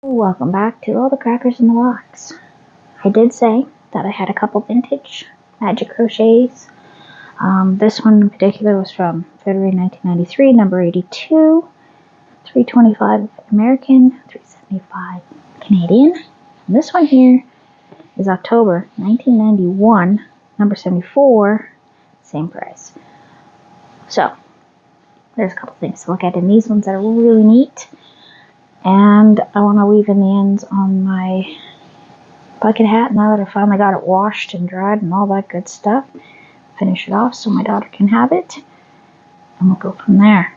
Welcome back to all the crackers in the box. I did say that I had a couple vintage magic crochets. This one in particular was from February 1993, number 82, 325 American, 375 Canadian. And this one here is October 1991, number 74, same price. So, there's a couple things to look at in these ones that are really neat. And I want to weave in the ends on my bucket hat now that I finally got it washed and dried and all that good stuff. Finish it off so my daughter can have it. And we'll go from there.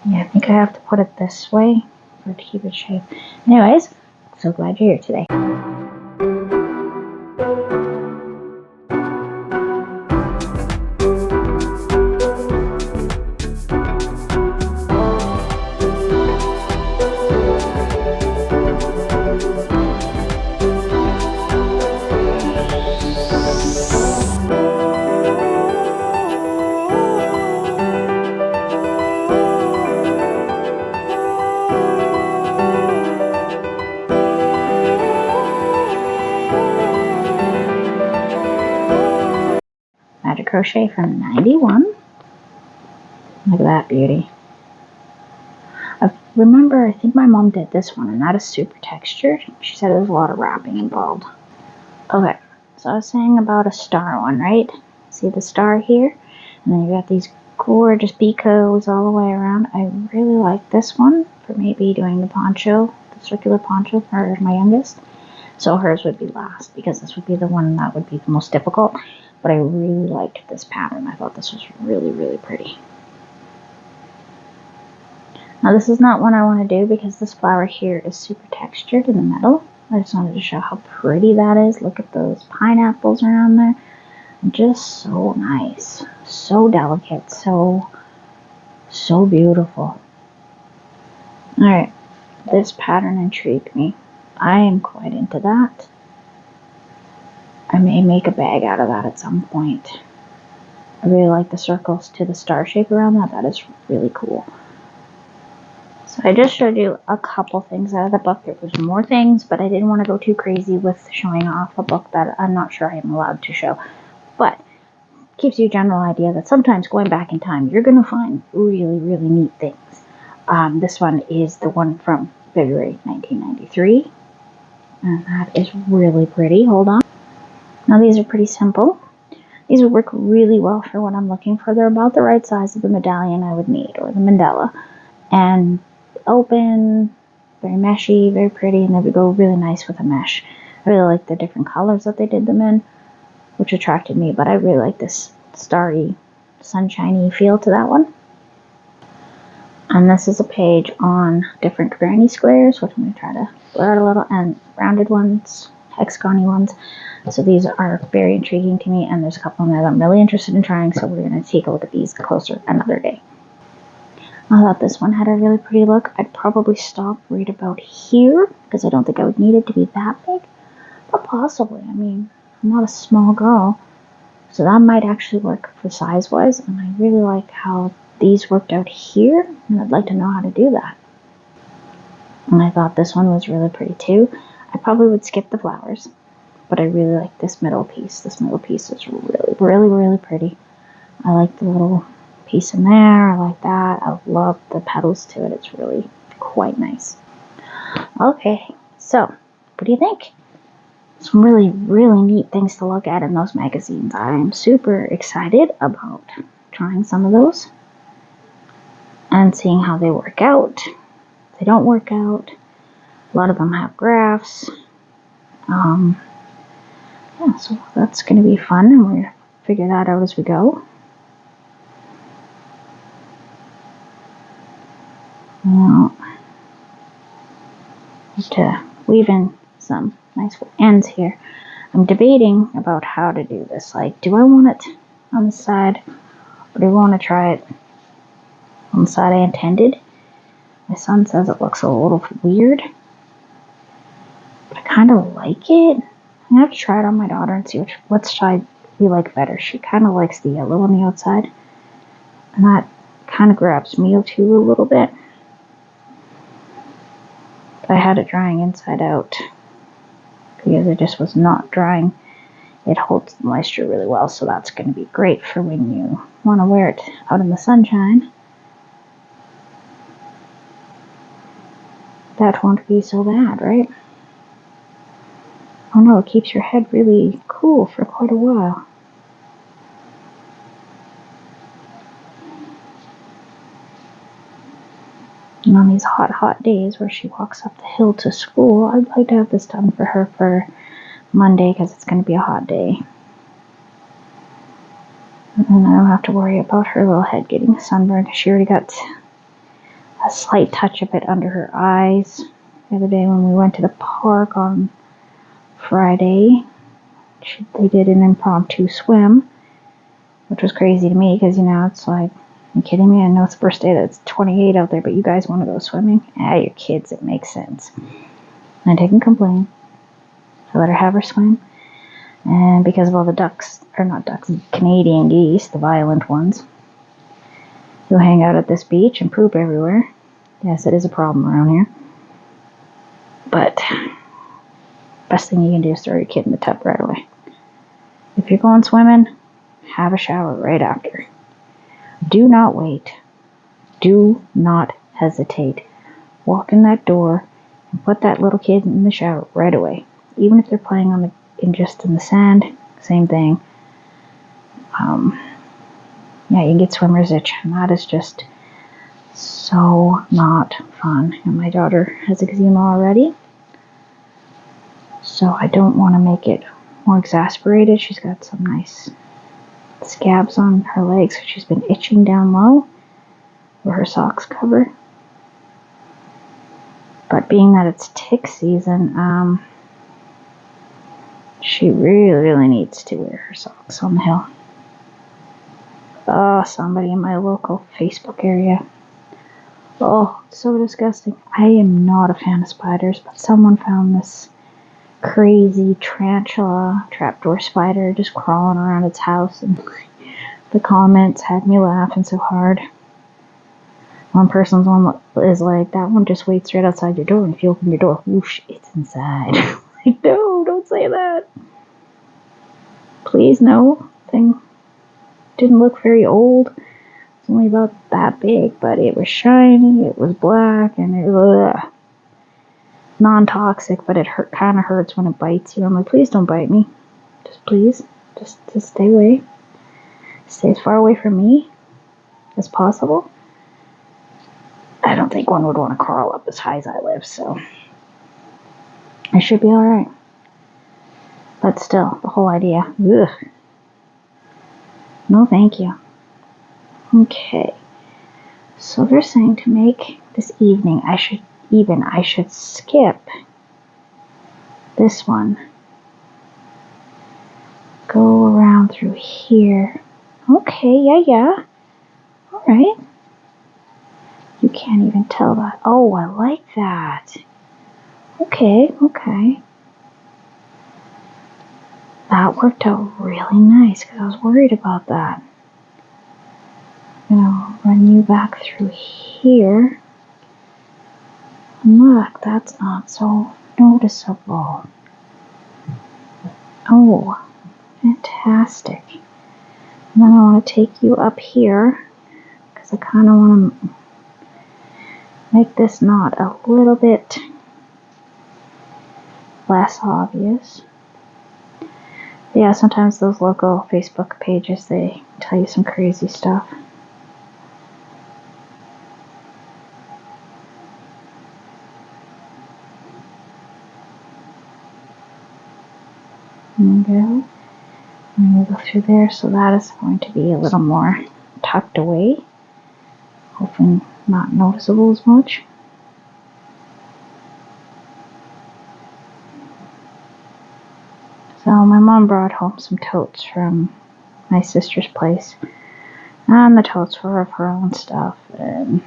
Yeah, I think I have to put it this way for it to keep it shape. Anyways, so glad you're here today. Magic crochet from 91. Look at that beauty. I remember, I think my mom did this one, and that is super textured. She said there's a lot of wrapping involved. Okay, so I was saying about a star one, right? See the star here? And then you got these gorgeous picos all the way around. I really like this one for maybe doing the poncho, the circular poncho for my youngest. So hers would be last because this would be the one that would be the most difficult. But I really liked this pattern. I thought this was really, really pretty. Now this is not one I want to do because this flower here is super textured in the middle. I just wanted to show how pretty that is. Look at those pineapples around there. Just so nice. So delicate. So beautiful. Alright. This pattern intrigued me. I am quite into that. I may make a bag out of that at some point. I really like the circles to the star shape around that. That is really cool. So I just showed you a couple things out of the book. There was more things, but I didn't want to go too crazy with showing off a book that I'm not sure I am allowed to show. But it gives you a general idea that sometimes going back in time, you're going to find really, really neat things. This one is the one from February 1993. And that is really pretty. Hold on. Now these are pretty simple. These would work really well for what I'm looking for. They're about the right size of the medallion I would need, or the mandala. And open, very meshy, very pretty, and they would go really nice with a mesh. I really like the different colors that they did them in, which attracted me, but I really like this starry, sunshiny feel to that one. And this is a page on different granny squares, which I'm going to try to blur out a little, and rounded ones, hexagony ones. So these are very intriguing to me, and there's a couple in there that I'm really interested in trying, so we're going to take a look at these closer another day. I thought this one had a really pretty look. I'd probably stop right about here, because I don't think I would need it to be that big, but possibly. I mean, I'm not a small girl, so that might actually work for size-wise, and I really like how these worked out here, and I'd like to know how to do that. And I thought this one was really pretty too. I probably would skip the flowers, but I really like this middle piece. This middle piece is really, really, really pretty. I like the little piece in there. I like that. I love the petals to it. It's really quite nice. Okay, so what do you think? Some really, really neat things to look at in those magazines. I am super excited about trying some of those and seeing how they work out. If they don't work out, a lot of them have graphs. Yeah, so that's going to be fun, and we're going to figure that out as we go. Now, I have to weave in some nice ends here. I'm debating about how to do this. Like, do I want it on the side, or do I want to try it on the side I intended? My son says it looks a little weird, but I kind of like it. I'm going to have to try it on my daughter and see what side we like better. She kind of likes the yellow on the outside, and that kind of grabs me too a little bit. I had it drying inside out because it just was not drying. It holds the moisture really well, so that's going to be great for when you want to wear it out in the sunshine. That won't be so bad, right? Oh no, it keeps your head really cool for quite a while. And on these hot days where she walks up the hill to school, I'd like to have this done for her for Monday because it's going to be a hot day. And then I don't have to worry about her little head getting sunburned because she already got a slight touch of it under her eyes the other day when we went to the park on Friday. They did an impromptu swim, which was crazy to me because, it's like, are you kidding me? I know it's the first day that it's 28 out there, but you guys want to go swimming? You're kids, it makes sense. I didn't complain. I let her have her swim. And because of all the Canadian geese, the violent ones, who hang out at this beach and poop everywhere. Yes, it is a problem around here. But best thing you can do is throw your kid in the tub right away. If you're going swimming, have a shower right after. Do not wait. Do not hesitate. Walk in that door and put that little kid in the shower right away. Even if they're playing in the sand, same thing. You can get swimmer's itch, and that is just so not fun. And my daughter has eczema already, so I don't want to make it more exasperated. She's got some nice scabs on her legs. She's been itching down low where her socks cover. But being that it's tick season, she really needs to wear her socks on the hill. Oh, somebody in my local Facebook area. Oh, so disgusting. I am not a fan of spiders, but someone found this crazy tarantula trapdoor spider just crawling around its house, and the comments had me laughing so hard. One person's one is like, that one just waits right outside your door, and if you open your door, whoosh, it's inside. Like, no, don't say that. Please, no. Thing didn't look very old. It's only about that big, but it was shiny, it was black, and it was non-toxic, but it kind of hurts when it bites you. I'm like, please don't bite me. Just please, just stay away. Stay as far away from me as possible. I don't think one would want to crawl up as high as I live, so I should be alright. But still, the whole idea, ugh. No thank you. Okay, so they're saying to make this evening, I should skip this one. Go around through here. Okay, yeah. Alright. You can't even tell that. Oh, I like that. Okay. That worked out really nice because I was worried about that. I'm gonna run you back through here. Look, that's not so noticeable. Oh, fantastic. And then I want to take you up here because I kind of want to make this knot a little bit less obvious. Yeah, sometimes those local Facebook pages, they tell you some crazy stuff. There we go. And we go through there, so that is going to be a little more tucked away. Hopefully not noticeable as much. So my mom brought home some totes from my sister's place. And the totes were of her own stuff. And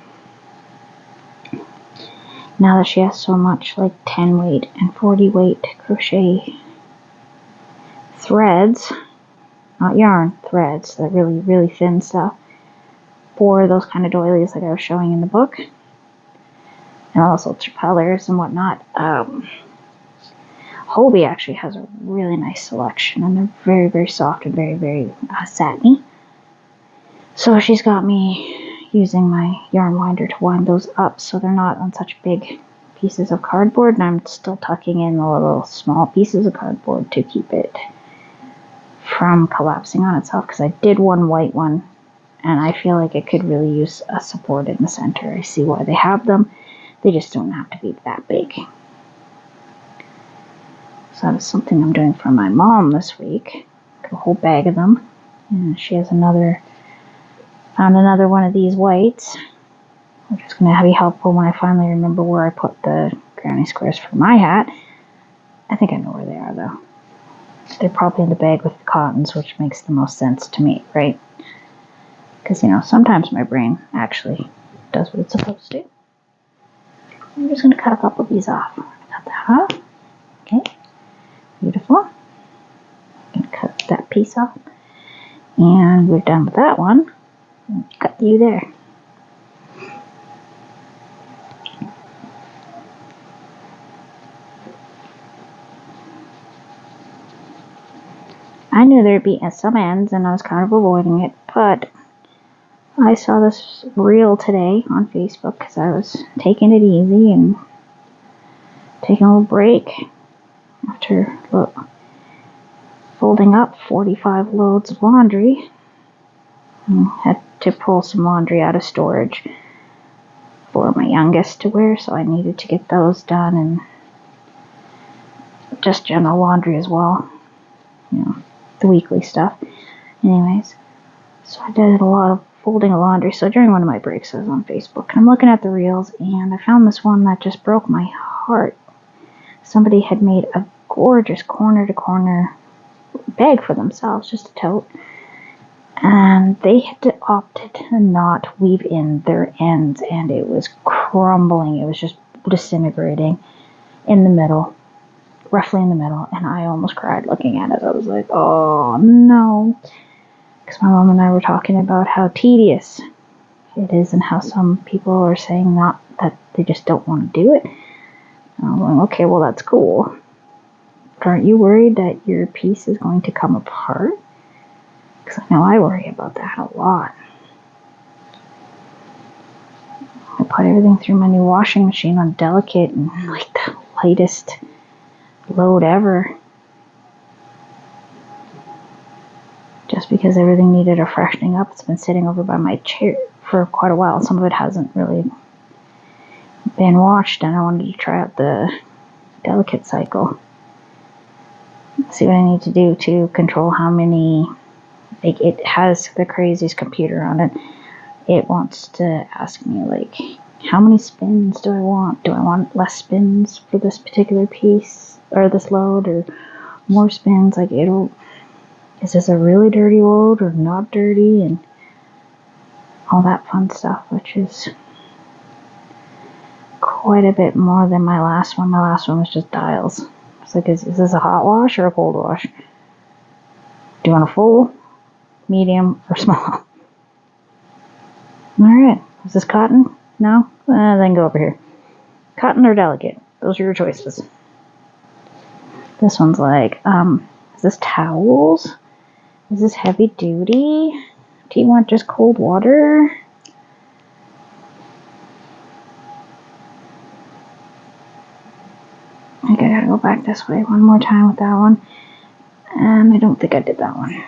now that she has so much, like 10 weight and 40 weight crochet threads, not yarn, threads, that really thin stuff, for those kind of doilies like I was showing in the book. and all sorts of colors and whatnot. Hobie actually has a really nice selection, and they're very, very soft and very, very satiny. So she's got me using my yarn winder to wind those up so they're not on such big pieces of cardboard, and I'm still tucking in the little small pieces of cardboard to keep it from collapsing on itself, because I did one white one and I feel like it could really use a support in the center. I see why they have them. They just don't have to be that big. So that is something I'm doing for my mom this week. Got a whole bag of them. And she has found another one of these whites, which is going to be helpful when I finally remember where I put the granny squares for my hat. I think I know where they are, though. They're probably in the bag with the cottons, which makes the most sense to me, right? Because, sometimes my brain actually does what it's supposed to. I'm just going to cut a couple of these off. Cut that off. Okay. Beautiful. I'm going to cut that piece off. And we're done with that one. Cut you there. I knew there'd be some ends, and I was kind of avoiding it, but I saw this reel today on Facebook because I was taking it easy and taking a little break after folding up 45 loads of laundry. I had to pull some laundry out of storage for my youngest to wear, so I needed to get those done, and just general laundry as well, the weekly stuff. Anyways, so I did a lot of folding of laundry. So during one of my breaks, I was on Facebook, and I'm looking at the reels, and I found this one that just broke my heart. Somebody had made a gorgeous corner-to-corner bag for themselves, just a tote, and they had opted to not weave in their ends, and it was crumbling. It was just disintegrating in the middle, roughly in the middle, and I almost cried looking at it. I was like, oh no. Because my mom and I were talking about how tedious it is and how some people are saying that they just don't want to do it. And I'm going, okay, well, that's cool. But aren't you worried that your piece is going to come apart? Because I know I worry about that a lot. I put everything through my new washing machine on delicate and like the lightest load ever. Just because everything needed a freshening up. It's been sitting over by my chair for quite a while. Some of it hasn't really been washed, and I wanted to try out the delicate cycle. See what I need to do to control how many. Like, it has the craziest computer on it. It wants to ask me, like, how many spins do I want? Do I want less spins for this particular piece or this load, or more spins? Like, is this a really dirty load or not dirty, and all that fun stuff, which is quite a bit more than my last one. My last one was just dials. It's like, is this a hot wash or a cold wash? Do you want a full, medium, or small? Alright, is this cotton? No? Then go over here. Cotton or delicate? Those are your choices. This one's like, is this towels? Is this heavy duty? Do you want just cold water? I think I gotta go back this way one more time with that one. And I don't think I did that one.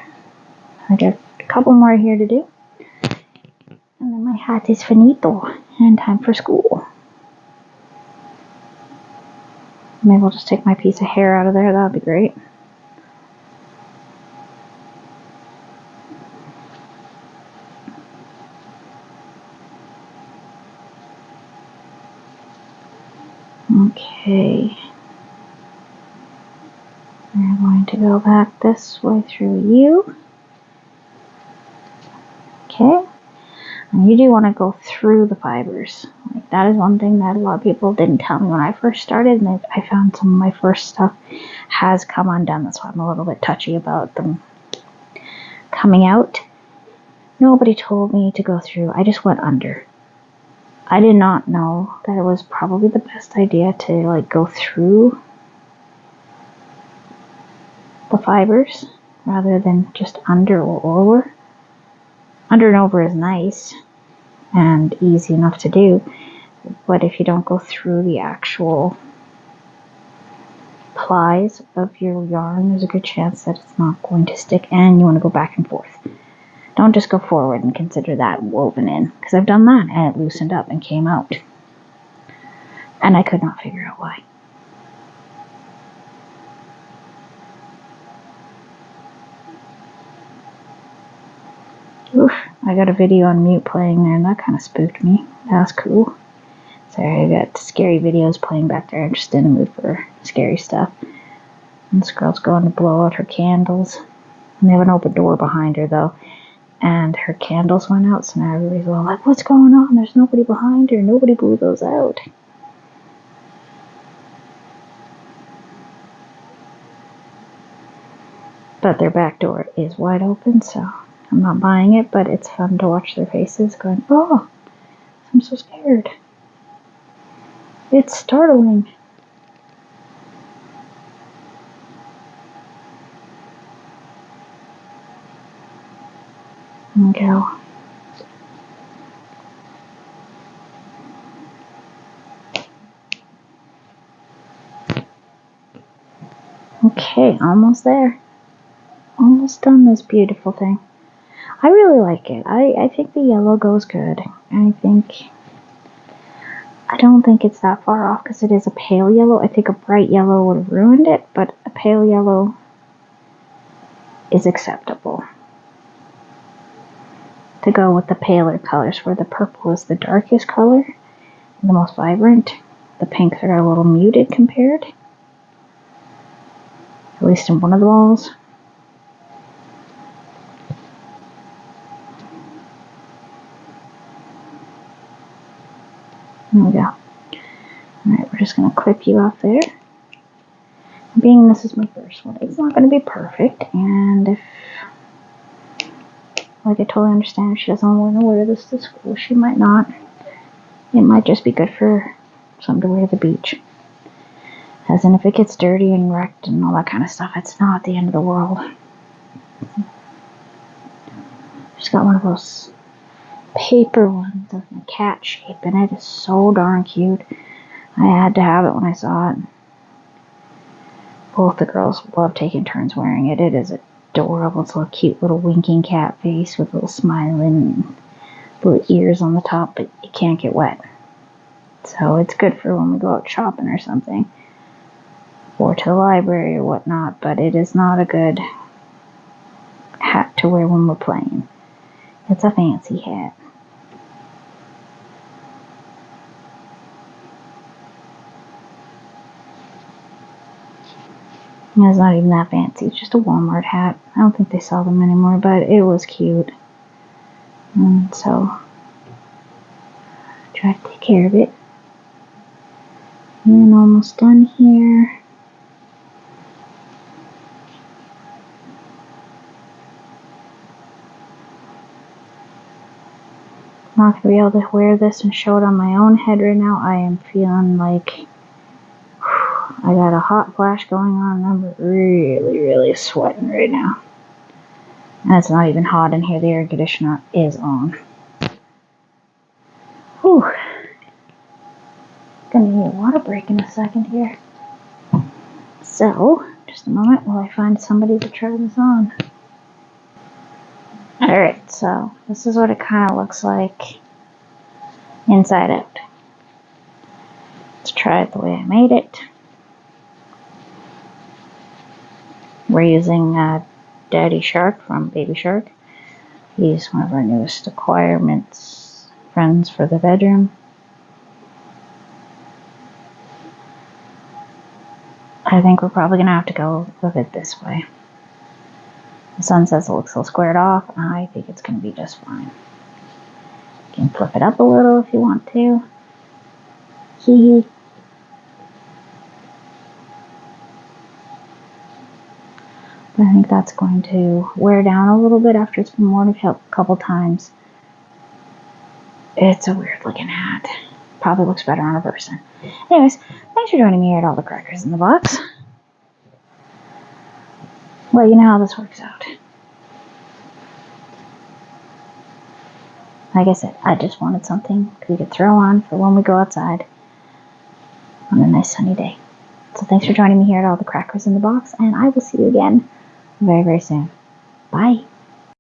I got a couple more here to do. And then my hat is finito. And time for school. Maybe I'll just take my piece of hair out of there. That would be great. Okay. We're going to go back this way through you. Okay. And you do want to go through the fibers. Like, that is one thing that a lot of people didn't tell me when I first started, and I found some of my first stuff has come undone. That's why I'm a little bit touchy about them coming out. Nobody told me to go through. I just went under. I did not know that it was probably the best idea to like go through the fibers rather than just under or over. Under and over is nice and easy enough to do, but if you don't go through the actual plies of your yarn, there's a good chance that it's not going to stick, and you want to go back and forth. Don't just go forward and consider that woven in, because I've done that and it loosened up and came out. And I could not figure out why. Oof, I got a video on mute playing there and that kind of spooked me. That was cool. Sorry, I got scary videos playing back there. I'm just in the mood for scary stuff. And this girl's going to blow out her candles. And they have an open door behind her though. And her candles went out, so now everybody's all like, what's going on? There's nobody behind her. Nobody blew those out. But their back door is wide open, so I'm not buying it, but it's fun to watch their faces going, oh, I'm so scared. It's startling. And go. Okay, almost there. Almost done this beautiful thing. I really like it. I think the yellow goes good. I don't think it's that far off because it is a pale yellow. I think a bright yellow would have ruined it, but a pale yellow is acceptable. To go with the paler colors, where the purple is the darkest color, the most vibrant. The pinks are a little muted compared, at least in one of the balls. There we go. Alright, we're just going to clip you off there. Being this is my first one, it's not going to be perfect, and if, like, I totally understand if she doesn't want to wear this to school, she might not. It might just be good for something to wear to the beach. As in, if it gets dirty and wrecked and all that kind of stuff, it's not the end of the world. Just got one of those paper ones with a cat shape, and it is so darn cute. I had to have it when I saw it. Both the girls love taking turns wearing it. It is adorable. It's a little cute little winking cat face with a little smiling little ears on the top, but it can't get wet. So it's good for when we go out shopping or something, or to the library or whatnot, but it is not a good hat to wear when we're playing. It's a fancy hat. It's not even that fancy. It's just a Walmart hat. I don't think they sell them anymore, but it was cute. And so, try to take care of it. And almost done here. I'm not going to be able to wear this and show it on my own head right now. I am feeling like I got a hot flash going on, and I'm really, really sweating right now. And it's not even hot in here. The air conditioner is on. Whew. Gonna need a water break in a second here. So, just a moment while I find somebody to try this on. Alright, so this is what it kind of looks like inside out. Let's try it the way I made it. We're using Daddy Shark from Baby Shark. He's one of our newest acquirements, friends for the bedroom. I think we're probably going to have to go with it this way. The sun says it looks all squared off, and I think it's going to be just fine. You can flip it up a little if you want to. Hee hee. But I think that's going to wear down a little bit after it's been worn a couple times. It's a weird looking hat. Probably looks better on a person. Anyways, thanks for joining me here at All the Crackers in the Box. Well, you know how this works out. Like I said, I just wanted something we could throw on for when we go outside on a nice sunny day. So thanks for joining me here at All the Crackers in the Box, and I will see you again very, very soon. Bye.